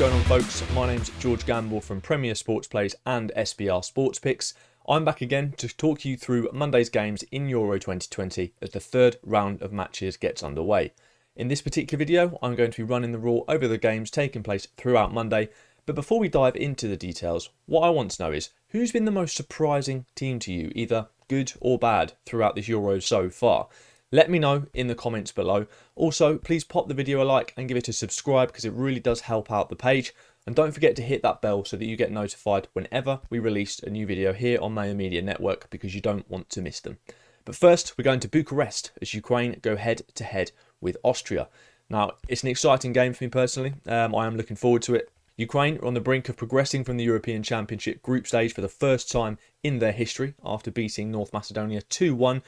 going on, folks? My name's George Gamble from Premier Sports Plays and SBR Sports Picks. I'm back again to talk you through Monday's games in Euro 2020 as the third round of matches gets underway. In this particular video, I'm going to be running the raw over the games taking place throughout Monday. But before we dive into the details, what I want to know is who's been the most surprising team to you, either good or bad, throughout this Euro so far? Let me know in the comments below. Also, please pop the video a like and give it a subscribe because it really does help out the page. And don't forget to hit that bell so that you get notified whenever we release a new video here on Mayo Media Network because you don't want to miss them. But first, we're going to Bucharest as Ukraine go head to head with Austria. Now, it's an exciting game for me personally. I am looking forward to it. Ukraine are on the brink of progressing from the European Championship group stage for the first time in their history after beating North Macedonia 2-1.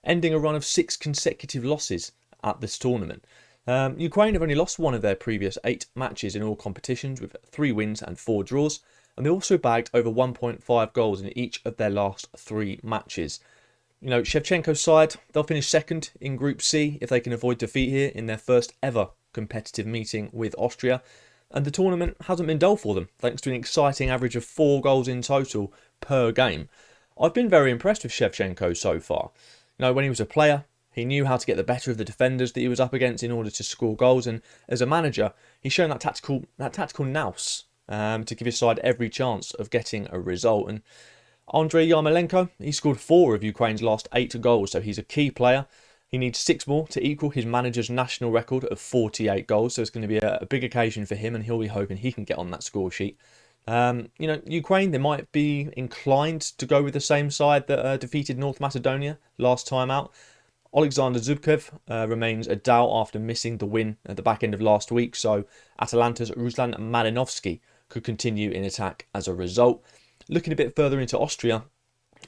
Ending a run of 6 consecutive losses at this tournament. Ukraine have only lost one of their previous 8 matches in all competitions with 3 wins and 4 draws, and they also bagged over 1.5 goals in each of their last 3 matches. You know, Shevchenko's side, they'll finish second in Group C if they can avoid defeat here in their first ever competitive meeting with Austria, and the tournament hasn't been dull for them thanks to an exciting average of 4 goals in total per game. I've been very impressed with Shevchenko so far. You know, when he was a player, he knew how to get the better of the defenders that he was up against in order to score goals. And as a manager, he's shown that tactical nous to give his side every chance of getting a result. And Andrei Yarmolenko, he scored 4 of Ukraine's last 8 goals, so he's a key player. He needs 6 more to equal his manager's national record of 48 goals. So it's going to be a big occasion for him, and he'll be hoping he can get on that score sheet. You know, Ukraine, they might be inclined to go with the same side that defeated North Macedonia last time out. Alexander Zubkov remains a doubt after missing the win at the back end of last week, so Atalanta's Ruslan Malinovsky could continue in attack as a result. Looking a bit further into Austria,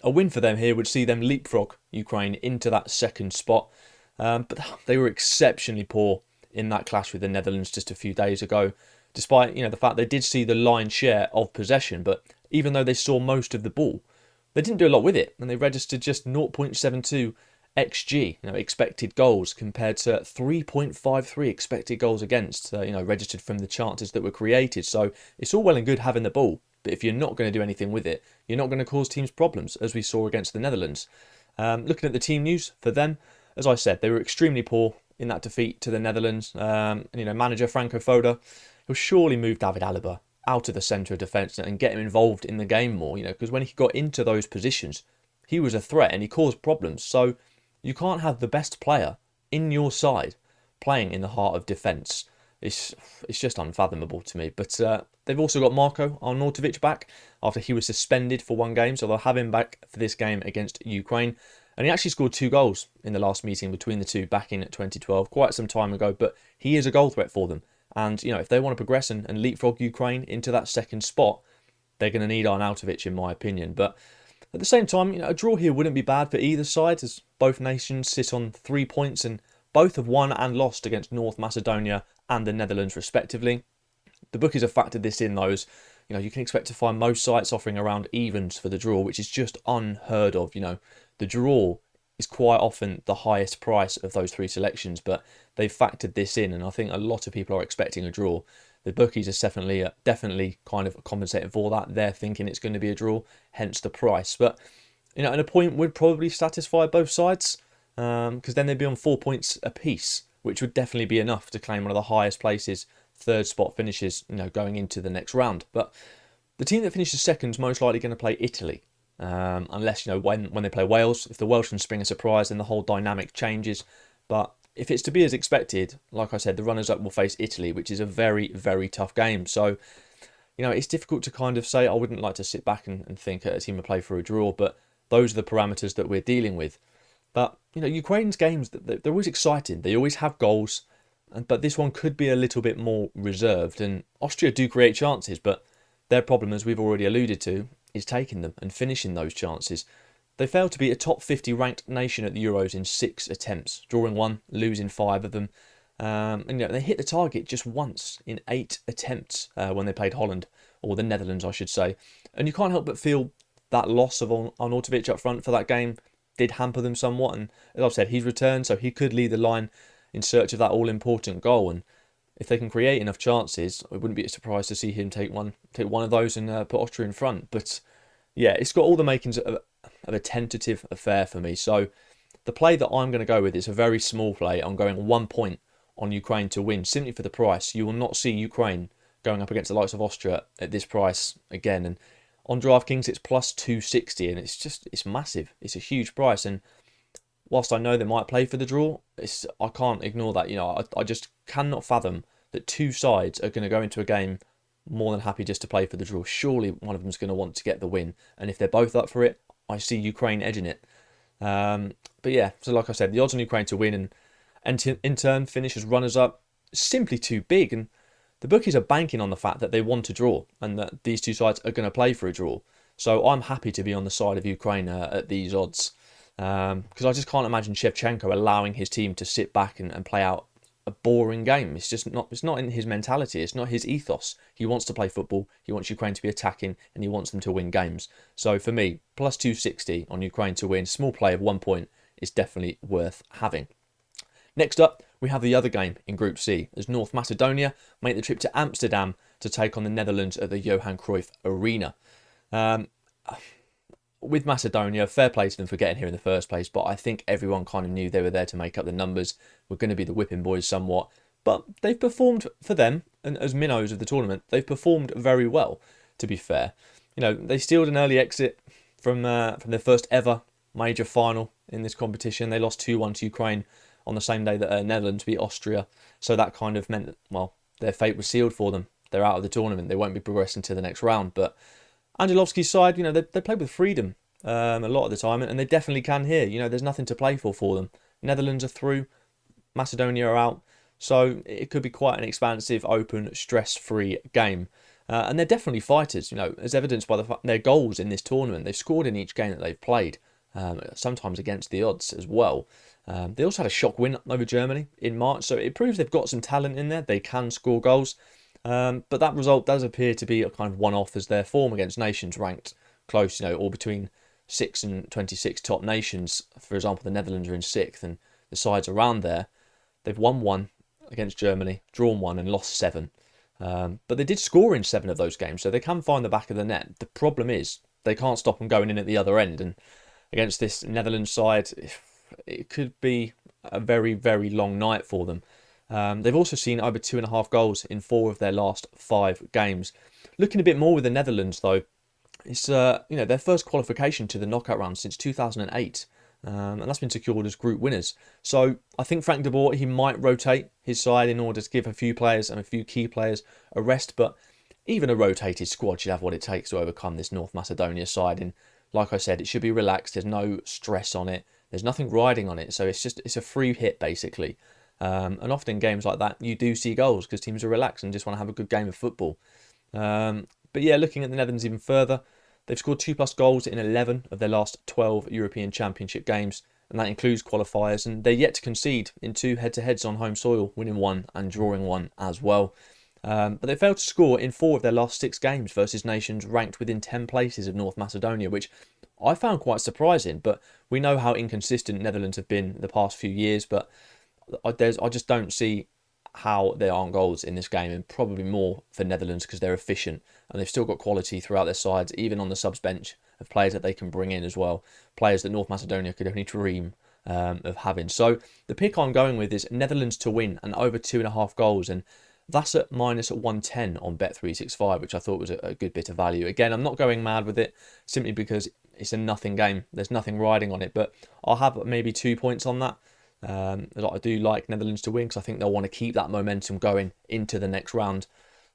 a win for them here would see them leapfrog Ukraine into that second spot, but they were exceptionally poor in that clash with the Netherlands just a few days ago. Despite, the fact they did see the lion's share of possession, but even though they saw most of the ball, they didn't do a lot with it, and they registered just 0.72 XG, expected goals, compared to 3.53 expected goals against, registered from the chances that were created. So it's all well and good having the ball, but if you're not going to do anything with it, you're not going to cause teams problems, as we saw against the Netherlands. Looking at the team news for them, as I said, they were extremely poor in that defeat to the Netherlands. Manager Franco Foda, he'll surely move David Alaba out of the centre of defence and get him involved in the game more, because when he got into those positions, he was a threat and he caused problems. So you can't have the best player in your side playing in the heart of defence. It's just unfathomable to me. But they've also got Marko Arnautovic back after he was suspended for 1 game, so they'll have him back for this game against Ukraine. And he actually scored 2 goals in the last meeting between the two back in 2012, quite some time ago, but he is a goal threat for them. And, if they want to progress and leapfrog Ukraine into that second spot, they're going to need Arnautovic, in my opinion. But at the same time, a draw here wouldn't be bad for either side, as both nations sit on 3 points and both have won and lost against North Macedonia and the Netherlands, respectively. The bookies have factored this in, though, as, you can expect to find most sites offering around evens for the draw, which is just unheard of. The draw is quite often the highest price of those 3 selections, but they've factored this in, and I think a lot of people are expecting a draw. The bookies are definitely kind of compensating for that. They're thinking it's going to be a draw, hence the price. But, and a point would probably satisfy both sides, because then they'd be on 4 points apiece, which would definitely be enough to claim one of the highest places, third spot finishes, going into the next round. But the team that finishes second is most likely going to play Italy. Unless, when they play Wales, if the Welsh can spring a surprise, then the whole dynamic changes. But if it's to be as expected, like I said, the runners-up will face Italy, which is a very, very tough game. So, it's difficult to kind of say. I wouldn't like to sit back and think a team will play for a draw, but those are the parameters that we're dealing with. But, Ukraine's games, they're always exciting. They always have goals, but this one could be a little bit more reserved. And Austria do create chances, but their problem, as we've already alluded to, is taking them and finishing those chances. They failed to be a top 50 ranked nation at the Euros in 6 attempts, drawing 1, losing 5 of them. And they hit the target just once in 8 attempts when they played Holland, or the Netherlands, I should say. And you can't help but feel that loss of Arnautovic up front for that game did hamper them somewhat. And as I've said, he's returned, so he could lead the line in search of that all-important goal. And if they can create enough chances, I wouldn't be surprised to see him take one of those and put Austria in front. But yeah, it's got all the makings of a tentative affair for me. So the play that I'm going to go with is a very small play. I'm going 1 point on Ukraine to win, simply for the price. You will not see Ukraine going up against the likes of Austria at this price again. And on DraftKings, it's plus 260, and it's massive. It's a huge price. And whilst I know they might play for the draw, I can't ignore that. I just cannot fathom that two sides are going to go into a game more than happy just to play for the draw. Surely one of them's going to want to get the win. And if they're both up for it, I see Ukraine edging it. But yeah, so like I said, the odds on Ukraine to win and in turn finish as runners-up simply too big. And the bookies are banking on the fact that they want to draw and that these two sides are going to play for a draw. So I'm happy to be on the side of Ukraine at these odds. Because I just can't imagine Shevchenko allowing his team to sit back and play out a boring game. It's not in his mentality. It's not his ethos. He wants to play football. He wants Ukraine to be attacking and he wants them to win games. So for me, plus 260 on Ukraine to win, small play of 1 point is definitely worth having. Next up, we have the other game in Group C as North Macedonia make the trip to Amsterdam to take on the Netherlands at the Johan Cruyff Arena. With Macedonia, fair play to them for getting here in the first place, but I think everyone kind of knew they were there to make up the numbers. We're going to be the whipping boys somewhat, but they've performed for them, and as minnows of the tournament, they've performed very well, to be fair. They stealed an early exit from their first ever major final in this competition. They lost 2-1 to Ukraine on the same day that Netherlands beat Austria, so that kind of meant, well, their fate was sealed for them. They're out of the tournament. They won't be progressing to the next round, but Angelovski's side, they play with freedom a lot of the time, and they definitely can here. There's nothing to play for them. Netherlands are through, Macedonia are out, so it could be quite an expansive, open, stress-free game. And they're definitely fighters, as evidenced by their goals in this tournament. They've scored in each game that they've played, sometimes against the odds as well. They also had a shock win over Germany in March, so it proves they've got some talent in there. They can score goals. But that result does appear to be a kind of one-off as their form against nations ranked close, all between 6 and 26 top nations. For example, the Netherlands are in 6th, and the sides around there, they've won 1 against Germany, drawn 1 and lost 7. But they did score in 7 of those games, so they can find the back of the net. The problem is they can't stop them going in at the other end, and against this Netherlands side, it could be a very, very long night for them. They've also seen over 2.5 goals in 4 of their last 5 games. Looking a bit more with the Netherlands, though, it's their first qualification to the knockout round since 2008, and that's been secured as group winners. So I think Frank de Boer, he might rotate his side in order to give a few players and a few key players a rest, but even a rotated squad should have what it takes to overcome this North Macedonia side. And like I said, it should be relaxed. There's no stress on it. There's nothing riding on it. So it's a free hit, basically. And often in games like that, you do see goals because teams are relaxed and just want to have a good game of football. But yeah, looking at the Netherlands even further, they've scored 2+ goals in 11 of their last 12 European Championship games, and that includes qualifiers, and they're yet to concede in 2 head-to-heads on home soil, winning 1 and drawing 1 as well. But they failed to score in 4 of their last 6 games versus nations ranked within 10 places of North Macedonia, which I found quite surprising, but we know how inconsistent Netherlands have been the past few years, but I just don't see how there aren't goals in this game, and probably more for Netherlands because they're efficient and they've still got quality throughout their sides, even on the subs bench, of players that they can bring in as well, players that North Macedonia could only dream of having. So the pick I'm going with is Netherlands to win and over 2.5 goals, and that's at -110 on Bet365, which I thought was a good bit of value. Again, I'm not going mad with it simply because it's a nothing game. There's nothing riding on it, but I'll have maybe 2 points on that. I do like Netherlands to win because I think they'll want to keep that momentum going into the next round.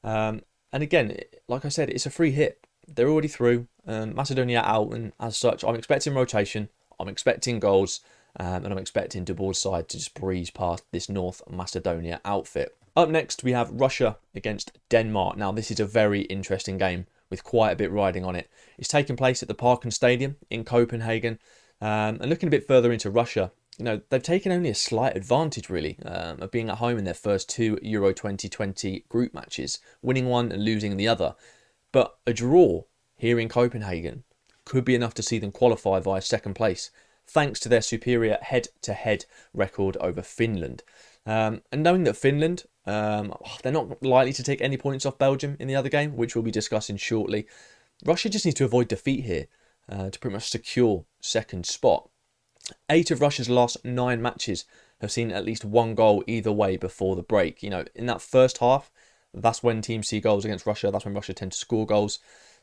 And again, like I said, it's a free hit. They're already through. Macedonia out, and as such, I'm expecting rotation. I'm expecting goals, and I'm expecting De Boer's side to just breeze past this North Macedonia outfit. Up next, we have Russia against Denmark. Now, this is a very interesting game with quite a bit riding on it. It's taking place at the Parken Stadium in Copenhagen. And looking a bit further into Russia, they've taken only a slight advantage, really, of being at home in their first 2 Euro 2020 group matches, winning one and losing the other. But a draw here in Copenhagen could be enough to see them qualify via second place, thanks to their superior head-to-head record over Finland. And knowing that Finland, they're not likely to take any points off Belgium in the other game, which we'll be discussing shortly. Russia just needs to avoid defeat here to pretty much secure second spot. 8 of Russia's last 9 matches have seen at least one goal either way before the break. You know, in that first half, that's when teams see goals against Russia. That's when Russia tend to score goals.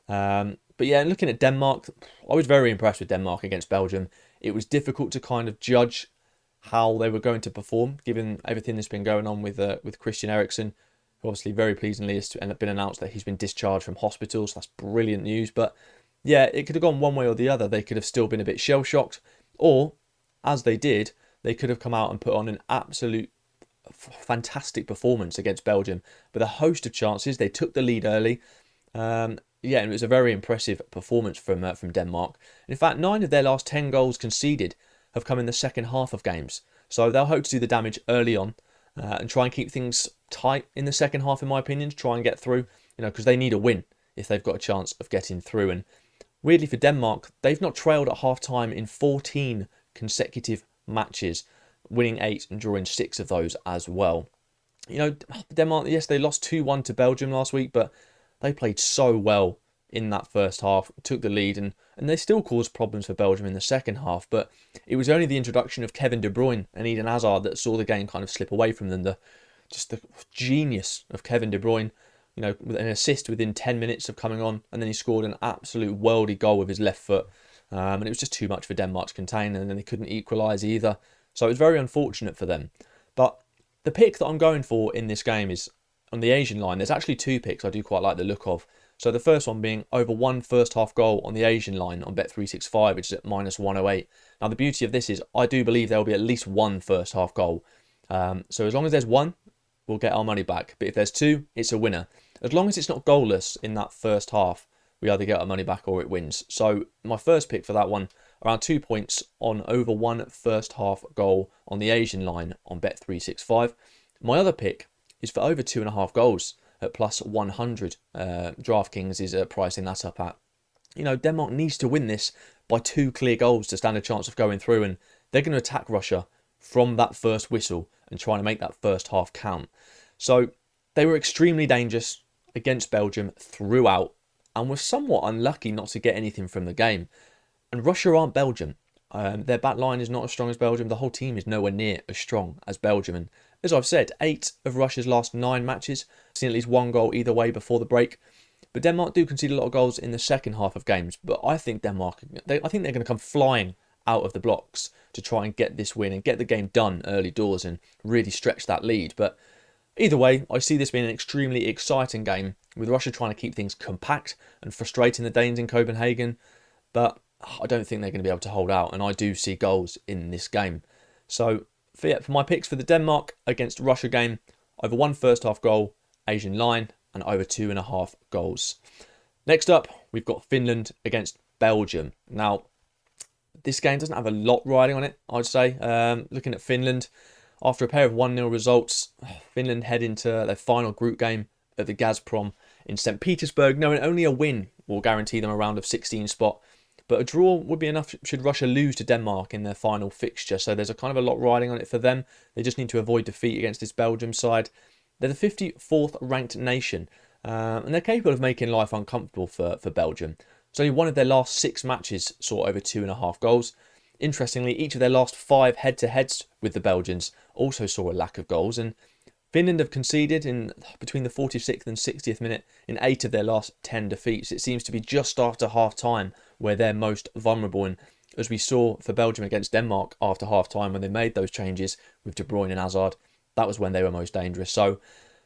But yeah, looking at Denmark, I was very impressed with Denmark against Belgium. It was difficult to kind of judge how they were going to perform, given everything that's been going on with Christian Eriksen, who obviously very pleasingly has been announced that he's been discharged from hospital. So that's brilliant news. But yeah, it could have gone one way or the other. They could have still been a bit shell-shocked, or as they did, they could have come out and put on an absolute fantastic performance against Belgium. With a host of chances, they took the lead early. Yeah, and it was a very impressive performance from Denmark. And in fact, 9 of their last 10 goals conceded have come in the second half of games. So they'll hope to do the damage early on and try and keep things tight in the second half, in my opinion, to try and get through. You know, because they need a win if they've got a chance of getting through. And weirdly for Denmark, they've not trailed at half-time in 14 consecutive matches, winning 8 and drawing 6 of those as well. You know, Denmark, yes, they lost 2-1 to Belgium last week, but they played so well in that first half, took the lead, and they still caused problems for Belgium in the second half. But it was only the introduction of Kevin De Bruyne and Eden Hazard that saw the game kind of slip away from them. The genius of Kevin De Bruyne, you know, with an assist within 10 minutes of coming on, and then he scored an absolute worldy goal with his left foot. And it was just too much for Denmark to contain, and then they couldn't equalise either. So it was very unfortunate for them. But the pick that I'm going for in this game is on the Asian line. There's actually 2 picks I do quite like the look of. So the first one being over 1 first half goal on the Asian line on Bet365, which is at -108. Now the beauty of this is I do believe there will be at least 1 first half goal. So as long as there's 1, we'll get our money back. But if there's 2, it's a winner. As long as it's not goalless in that first half, we either get our money back or it wins. So my first pick for that one, around 2 points on over 1 first half goal on the Asian line on Bet365. My other pick is for over 2.5 goals at +100. DraftKings is pricing that up at. You know, Denmark needs to win this by 2 clear goals to stand a chance of going through, and they're going to attack Russia from that first whistle and trying to make that first half count. So they were extremely dangerous against Belgium throughout and were somewhat unlucky not to get anything from the game. And Russia aren't Belgium. Their back line is not as strong as Belgium. The whole team is nowhere near as strong as Belgium. And as I've said, 8 of Russia's last 9 matches have seen at least 1 goal either way before the break. But Denmark do concede a lot of goals in the second half of games. But I think Denmark, I think they're going to come flying out of the blocks to try and get this win and get the game done early doors and really stretch that lead. But either way, I see this being an extremely exciting game, with Russia trying to keep things compact and frustrating the Danes in Copenhagen. But I don't think they're going to be able to hold out, and I do see goals in this game. So for my picks for the Denmark against Russia game, over 1 first half goal, Asian line, and over 2.5 goals. Next up, we've got Finland against Belgium. Now, this game doesn't have a lot riding on it, I'd say. Looking at Finland, after a pair of 1-0 results, Finland head into their final group game at the Gazprom in St. Petersburg, knowing only a win will guarantee them a round of 16 spot. But a draw would be enough should Russia lose to Denmark in their final fixture. So there's a kind of a lot riding on it for them. They just need to avoid defeat against this Belgium side. They're the 54th ranked nation. And they're capable of making life uncomfortable for Belgium. So only 1 of their last 6 matches saw over 2.5 goals. Interestingly, each of their last 5 head-to-heads with the Belgians also saw a lack of goals. And Finland have conceded in between the 46th and 60th minute in 8 of their last 10 defeats. It seems to be just after half-time where they're most vulnerable. And as we saw for Belgium against Denmark after half-time when they made those changes with De Bruyne and Hazard, that was when they were most dangerous. So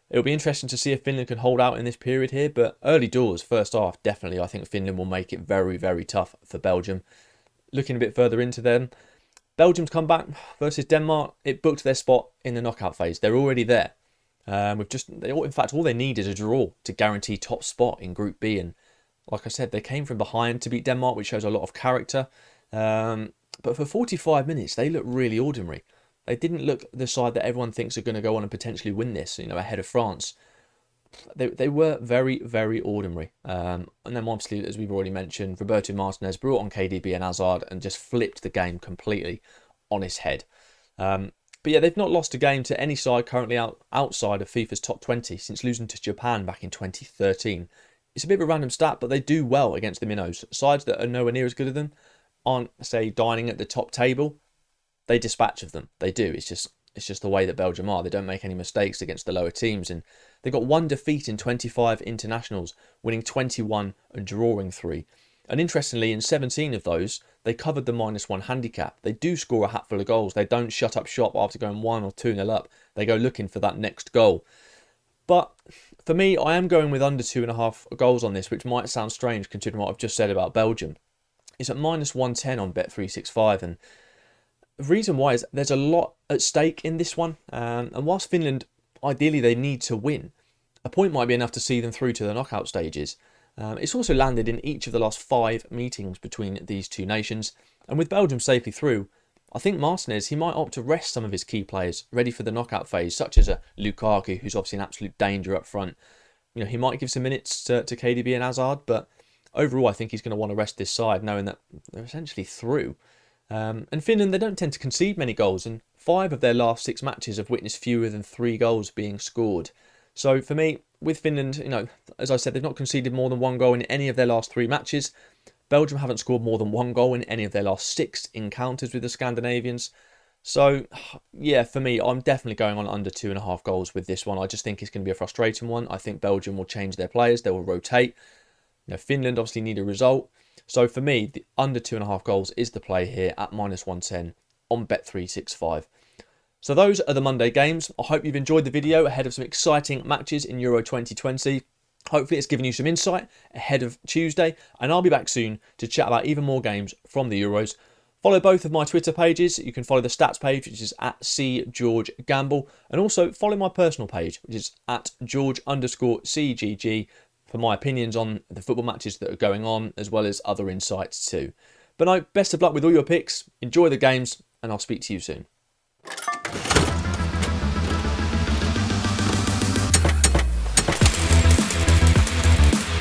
it'll be interesting to see if Finland can hold out in this period here. But early doors, first half, definitely, I think Finland will make it very, very tough for Belgium. Looking a bit further into them, Belgium's comeback versus Denmark, it booked their spot in the knockout phase. They're already there. In fact, all they need is a draw to guarantee top spot in Group B. And like I said, they came from behind to beat Denmark, which shows a lot of character. But for 45 minutes, they looked really ordinary. They didn't look the side that everyone thinks are going to go on and potentially win this, ahead of France. They were very, very ordinary. And then obviously, as we've already mentioned, Roberto Martinez brought on KDB and Hazard and just flipped the game completely on its head. But yeah, they've not lost a game to any side currently outside of FIFA's top 20 since losing to Japan back in 2013. It's a bit of a random stat, but they do well against the minnows. Sides that are nowhere near as good as them aren't, say, dining at the top table. They dispatch of them. They do. It's just the way that Belgium are. They don't make any mistakes against the lower teams, and they got one defeat in 25 internationals, winning 21 and drawing 3. And interestingly, in 17 of those, they covered the -1 handicap. They do score a hatful of goals. They don't shut up shop after going 1 or 2-0 up. They go looking for that next goal. But for me, I am going with under 2.5 goals on this, which might sound strange considering what I've just said about Belgium. It's at -110 on Bet365, and the reason why is there's a lot at stake in this one. And whilst Finland, ideally, they need to win, a point might be enough to see them through to the knockout stages. It's also landed in each of the last 5 meetings between these two nations. And with Belgium safely through, I think Martinez, he might opt to rest some of his key players ready for the knockout phase, such as a Lukaku, who's obviously an absolute danger up front. You know, he might give some minutes to KDB and Hazard, but overall I think he's going to want to rest this side, knowing that they're essentially through. And Finland, they don't tend to concede many goals, and 5 of their last 6 matches have witnessed fewer than 3 goals being scored. So for me, with Finland, you know, as I said, they've not conceded more than 1 goal in any of their last 3 matches. Belgium haven't scored more than 1 goal in any of their last 6 encounters with the Scandinavians. So, yeah, for me, I'm definitely going on under 2.5 goals with this one. I just think it's going to be a frustrating one. I think Belgium will change their players. They will rotate. You know, Finland obviously need a result. So for me, the under 2.5 goals is the play here at -110 on Bet365. So those are the Monday games. I hope you've enjoyed the video ahead of some exciting matches in Euro 2020. Hopefully it's given you some insight ahead of Tuesday, and I'll be back soon to chat about even more games from the Euros. Follow both of my Twitter pages. You can follow the stats page, which is at @CGeorgeGamble, and also follow my personal page, which is at George_CGG, for my opinions on the football matches that are going on, as well as other insights too. But no, best of luck with all your picks. Enjoy the games, and I'll speak to you soon.